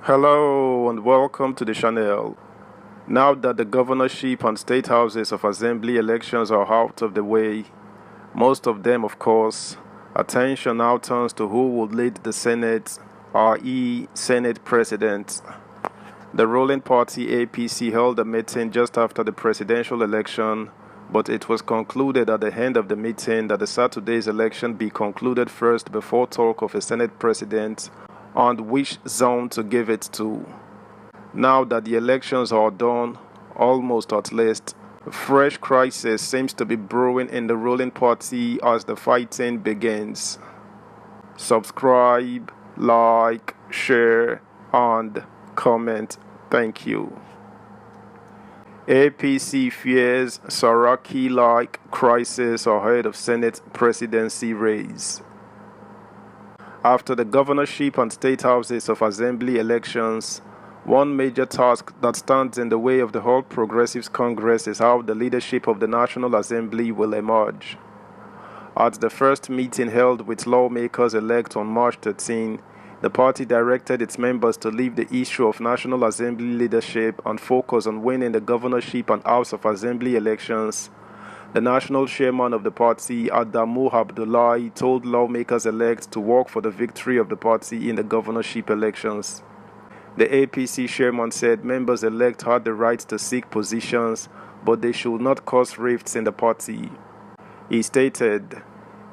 Hello and welcome to the channel. Now that the governorship and state houses of assembly elections are out of the way, most of them of course, attention now turns to who will lead the Senate, i.e. Senate President. The ruling party APC held a meeting just after the presidential election, but it was concluded at the end of the meeting that the Saturday's election be concluded first before talk of a Senate President and which zone to give it to. Now that the elections are done, almost at least, a fresh crisis seems to be brewing in the ruling party as the fighting begins. Subscribe, like, share, and comment. Thank you. APC fears Saraki-like crisis ahead of Senate presidency race. After the governorship and state houses of assembly elections, one major task that stands in the way of the All Progressives Congress is how the leadership of the National Assembly will emerge. At the first meeting held with lawmakers-elect on March 13, the party directed its members to leave the issue of National Assembly leadership and focus on winning the governorship and House of Assembly elections. The national chairman of the party, Adamu Abdullahi, told lawmakers-elect to work for the victory of the party in the governorship elections. The APC chairman said members-elect had the right to seek positions, but they should not cause rifts in the party. He stated,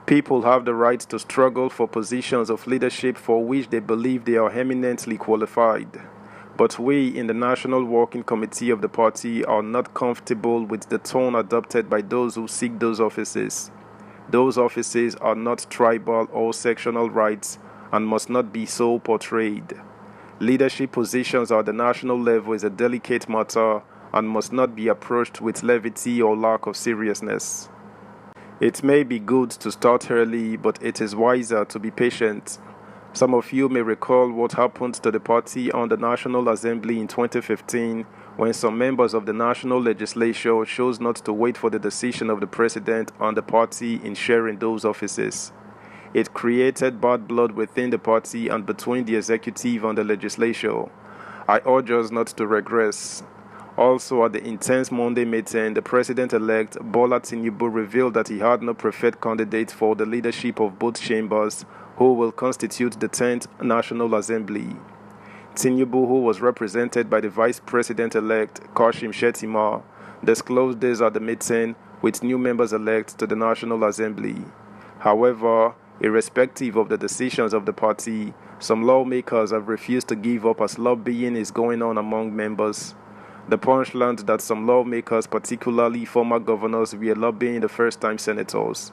"People have the right to struggle for positions of leadership for which they believe they are eminently qualified. But we in the National Working Committee of the party are not comfortable with the tone adopted by those who seek those offices. Those offices are not tribal or sectional rights and must not be so portrayed. Leadership positions at the national level is a delicate matter and must not be approached with levity or lack of seriousness. It may be good to start early, but it is wiser to be patient." Some of you may recall what happened to the party on the National Assembly in 2015 when some members of the national legislature chose not to wait for the decision of the president and the party in sharing those offices. It created bad blood within the party and between the executive and the legislature. I urge us not to regress. Also, at the intense Monday meeting, the president-elect Bola Tinubu revealed that he had no preferred candidate for the leadership of both chambers who will constitute the 10th National Assembly. Tinubu, who was represented by the Vice President-elect Kashim Shettima, disclosed this at the meeting with new members-elect to the National Assembly. However, irrespective of the decisions of the party, some lawmakers have refused to give up as lobbying is going on among members. The Punch learned that some lawmakers, particularly former governors, were lobbying the first-time senators.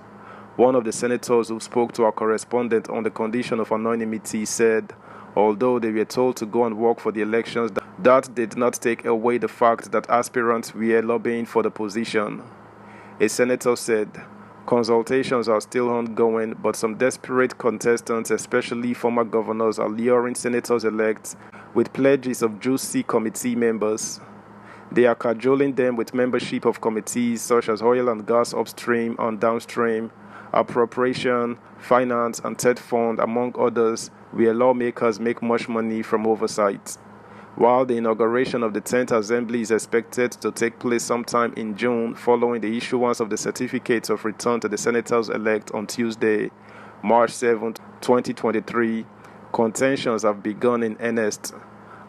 One of the senators who spoke to our correspondent on the condition of anonymity said, although they were told to go and work for the elections, that did not take away the fact that aspirants were lobbying for the position. A senator said, consultations are still ongoing, but some desperate contestants, especially former governors, are luring senators-elect with pledges of juicy committee members. They are cajoling them with membership of committees such as oil and gas upstream and downstream, appropriation, finance, and TED fund, among others, where lawmakers make much money from oversight. While the inauguration of the 10th Assembly is expected to take place sometime in June following the issuance of the certificates of return to the senators-elect on Tuesday, March 7, 2023, contentions have begun in earnest.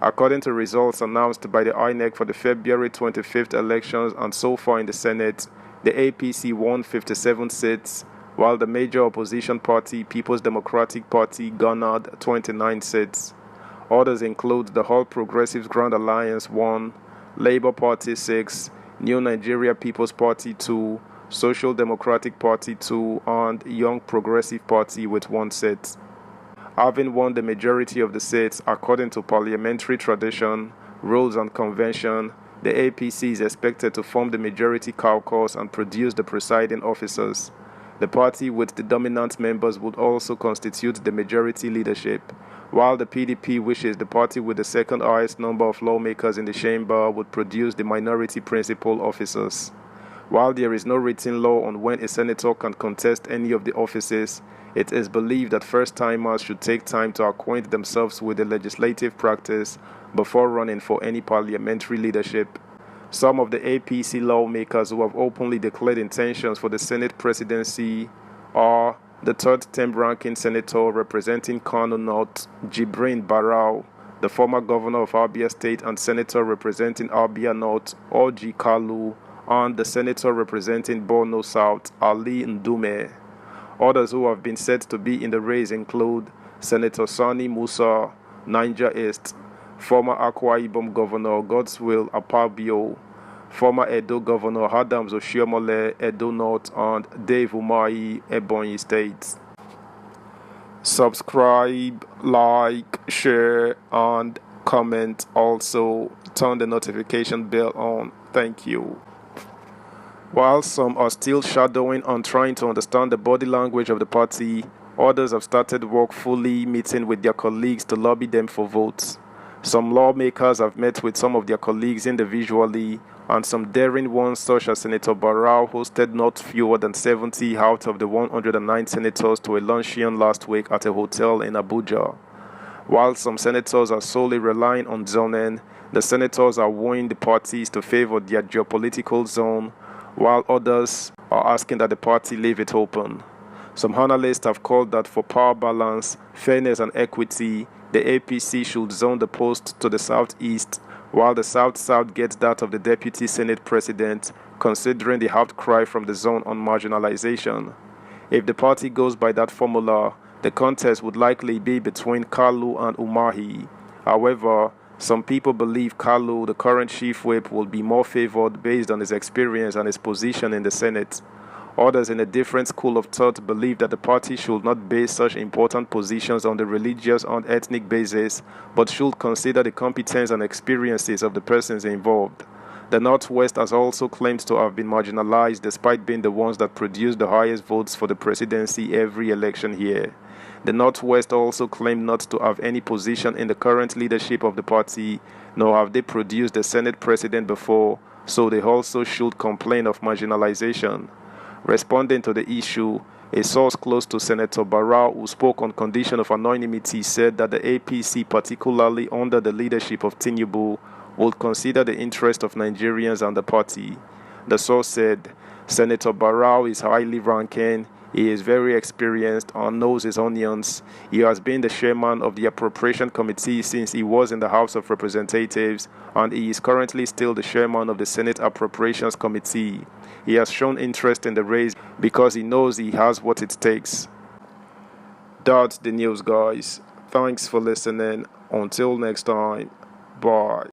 According to results announced by the INEC for the February 25th elections and so far in the Senate, the APC won 57 seats, while the major opposition party, People's Democratic Party, garnered 29 seats. Others include the All Progressives Grand Alliance 1, Labour Party 6, New Nigeria People's Party 2, Social Democratic Party 2, and Young Progressive Party with 1 seat. Having won the majority of the seats according to parliamentary tradition, rules and convention, the APC is expected to form the majority caucus and produce the presiding officers. The party with the dominant members would also constitute the majority leadership, while the PDP, which is the party with the second highest number of lawmakers in the chamber, would produce the minority principal officers. While there is no written law on when a senator can contest any of the offices, It is believed that first-timers should take time to acquaint themselves with the legislative practice before running for any parliamentary leadership. Some of the APC lawmakers who have openly declared intentions for the Senate presidency are the third-term ranking senator representing Kano North, Jibrin Barau, the former governor of Abia State and senator representing Abia North, Orji Kalu, and the senator representing Borno South, Ali Ndume. Others who have been said to be in the race include Senator Sani Musa, Niger East, former Akwa Ibom Governor Godswill Akpabio, former Edo Governor Adams Oshiomhole, Edo North, and Dave Umahi, Ebonyi State. Subscribe, like, share, and comment. Also, turn the notification bell on. Thank you. While some are still shadowing on trying to understand the body language of the party, others have started work fully meeting with their colleagues to lobby them for votes. Some lawmakers have met with some of their colleagues individually, and some daring ones such as Senator Barau hosted not fewer than 70 out of the 109 senators to a luncheon last week at a hotel in Abuja. While some senators are solely relying on zoning, the senators are warning the parties to favor their geopolitical zone, while others are asking that the party leave it open. Some analysts have called that for power balance, fairness and equity, the APC should zone the post to the southeast, while the south-south gets that of the deputy Senate president, considering the outcry from the zone on marginalization. If the party goes by that formula, the contest would likely be between Kalu and Umahi. However, some people believe Kalu, the current chief whip, will be more favored based on his experience and his position in the Senate. Others in a different school of thought believe that the party should not base such important positions on the religious and ethnic basis, but should consider the competence and experiences of the persons involved. The Northwest has also claimed to have been marginalized despite being the ones that produce the highest votes for the presidency every election here. The Northwest also claimed not to have any position in the current leadership of the party, nor have they produced a Senate president before, so they also should complain of marginalization. Responding to the issue, a source close to Senator Barau, who spoke on condition of anonymity, said that the APC, particularly under the leadership of Tinubu, would consider the interest of Nigerians and the party. The source said, Senator Barau is highly ranking. He is very experienced and knows his onions. He has been the chairman of the Appropriation Committee since he was in the House of Representatives, and he is currently still the chairman of the Senate Appropriations Committee. He has shown interest in the race because he knows he has what it takes. That's the news, guys. Thanks for listening. Until next time, bye.